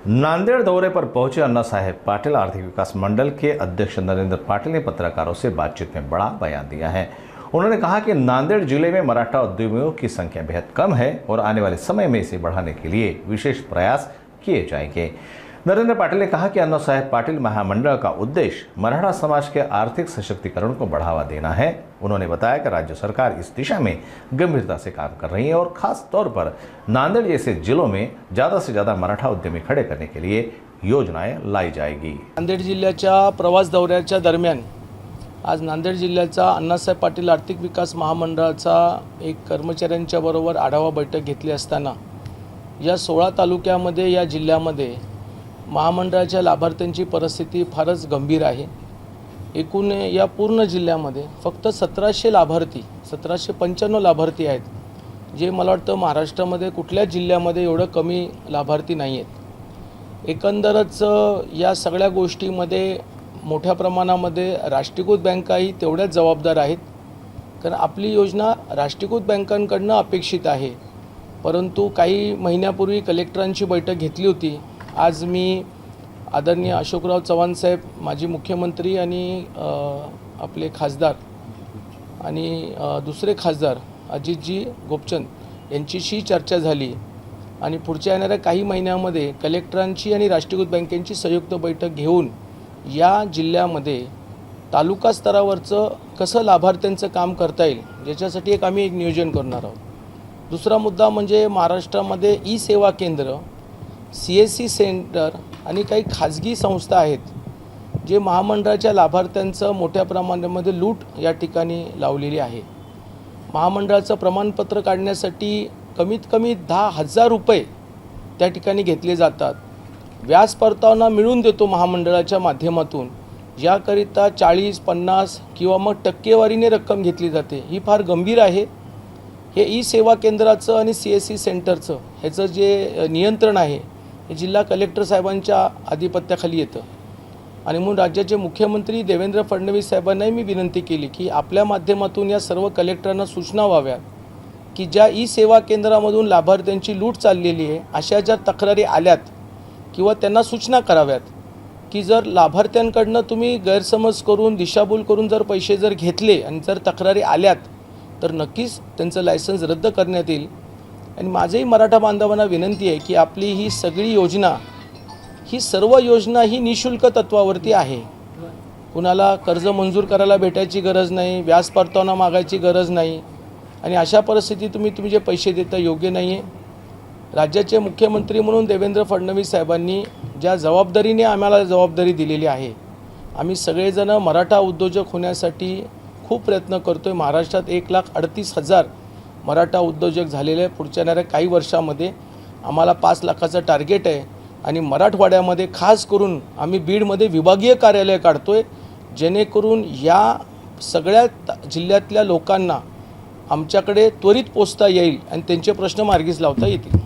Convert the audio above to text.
नांदेड़ दौरे पर पहुंचे अन्ना साहेब पाटिल आर्थिक विकास मंडल के अध्यक्ष नरेंद्र पाटिल ने पत्रकारों से बातचीत में बड़ा बयान दिया है। उन्होंने कहा कि नांदेड़ जिले में मराठा उद्यमियों की संख्या बेहद कम है और आने वाले समय में इसे बढ़ाने के लिए विशेष प्रयास किए जाएंगे। नरेंद्र पाटिल ने कहा कि अन्ना साहेब पाटिल महामंडल का उद्देश्य मराठा समाज के आर्थिक सशक्तिकरण को बढ़ावा देना है। उन्होंने बताया कि राज्य सरकार इस दिशा में गंभीरता से काम कर रही है और खास तौर पर नांदेड़ जैसे जिलों में ज़्यादा से ज़्यादा मराठा उद्यमी खड़े करने के लिए योजनाएं लाई जाएगी। नांदेड जिल्ह्याच्या प्रवास दौऱ्याच्या दरम्यान आज नांदेड जिल्ह्याचा अण्णासाहेब पाटील आर्थिक विकास महामंडळाचा एक कर्मचाऱ्यांच्या बरोबर आढावा बैठक घेतली असताना या 16 तालुक्यामध्ये या जिल्ह्यामध्ये महामंडळाच्या लाभार्थ्यांची परिस्थिती फारच गंभीर आहे। एकूण या पूर्ण जिल्ह्यामध्ये फक्त 1700 लाभार्थी 1795 लाभार्थी आहेत, जे मला वाटतं महाराष्ट्रामध्ये कुठल्या जिल्ह्यामध्ये एवढं कमी लाभार्थी नाही आहेत। एकंदरच या सगळ्या गोष्टीमध्ये मोठ्या प्रमाणामध्ये राष्ट्रीयकृत बँकाही तेवढ्याच जबाबदार आहेत, कारण आपली योजना राष्ट्रीयकृत बँकांकडून अपेक्षित आहे। परंतु काही महिन्यापूर्वी कलेक्टरांची बैठक घेतली होती। आज मी आदरणीय अशोकराव चव्हाण साहेब माजी मुख्यमंत्री आणि आपले खासदार आणि दुसरे खासदार अजितजी गोपचंद यांच्याशी चर्चा झाली आणि पुढच्या येणाऱ्या काही महिन्यामध्ये कलेक्टरांची आणि राष्ट्रीयकृत बँकेची संयुक्त बैठक घेऊन या जिल्ह्यामध्ये तालुका स्तरावरचं कसं लाभार्थ्यांचं काम करता येईल याच्यासाठी आम्ही एक नियोजन करणार आहोत। दुसरा मुद्दा म्हणजे महाराष्ट्रामध्ये ई सेवा केंद्र, CSC सेंटर आणि काही खाजगी संस्था आहेत जे महामंडळाच्या लाभार्थ्यांचं मोठ्या प्रमाणामध्ये लूट या ठिकाणी लावलेली आहे। महामंडळाचं प्रमाणपत्र काढण्यासाठी कमीत कमी 10,000 रुपये त्या ठिकाणी घेतले जातात। व्याज परतावा मिळून देतो महामंडळाच्या माध्यमातून, याकरिता 40-50 किंवा मग टक्केवारीने रक्कम घेतली जाते। ही फार गंभीर आहे। हे ई सेवा केंद्राचं आणि CSC सेंटरचं ह्याचं जे नियंत्रण आहे हे जिल्हा कलेक्टर साहेबांच्या आधिपत्याखाली येतं आणि म्हणून राज्याचे मुख्यमंत्री देवेंद्र फडणवीस साहेबांनाही मी विनंती केली की आपल्या माध्यमातून या सर्व कलेक्टरांना सूचना व्हाव्यात की ज्या ई सेवा केंद्रामधून लाभार्थ्यांची लूट चाललेली आहे अशा ज्या तक्रारी आल्यात किंवा त्यांना सूचना कराव्यात की जर लाभार्थ्यांकडनं तुम्ही गैरसमज करून दिशाभूल करून जर पैसे जर घेतले आणि जर तक्रारी आल्यात तर नक्कीच त्यांचं लायसन्स रद्द करण्यात येईल। आणि माझेही मराठा बांधवांना विनंती आहे की आपली ही सगळी योजना, ही सर्व योजना ही निशुल्क तत्वावरती आहे। कुणाला कर्ज मंजूर करायला भेटायची गरज नाही, व्याज परतावा मागायची गरज नाही आणि अशा परिस्थितीत तुम्ही जे पैसे देता योग्य नाही आहे। राज्याचे मुख्यमंत्री म्हणून देवेंद्र फडणवीस साहेबांनी ज्या जबाबदारीने आम्हाला जबाबदारी दिलेली आहे, आम्ही सगळेजण मराठा उद्योजक होण्यासाठी खूप प्रयत्न करतोय। महाराष्ट्रात 1,38,000 मराठा उद्योजक झालेले आहे। पुढच्या येणाऱ्या काही वर्षामध्ये आम्हाला 5 लाखाचं टार्गेट आहे आणि मराठवाड्यामध्ये खास करून आम्ही बीडमध्ये विभागीय कार्यालय काढतोय, जेणेकरून या सगळ्या जिल्ह्यातल्या लोकांना आमच्याकडे त्वरित पोचता येईल आणि त्यांचे प्रश्न मार्गीच लावता येतील।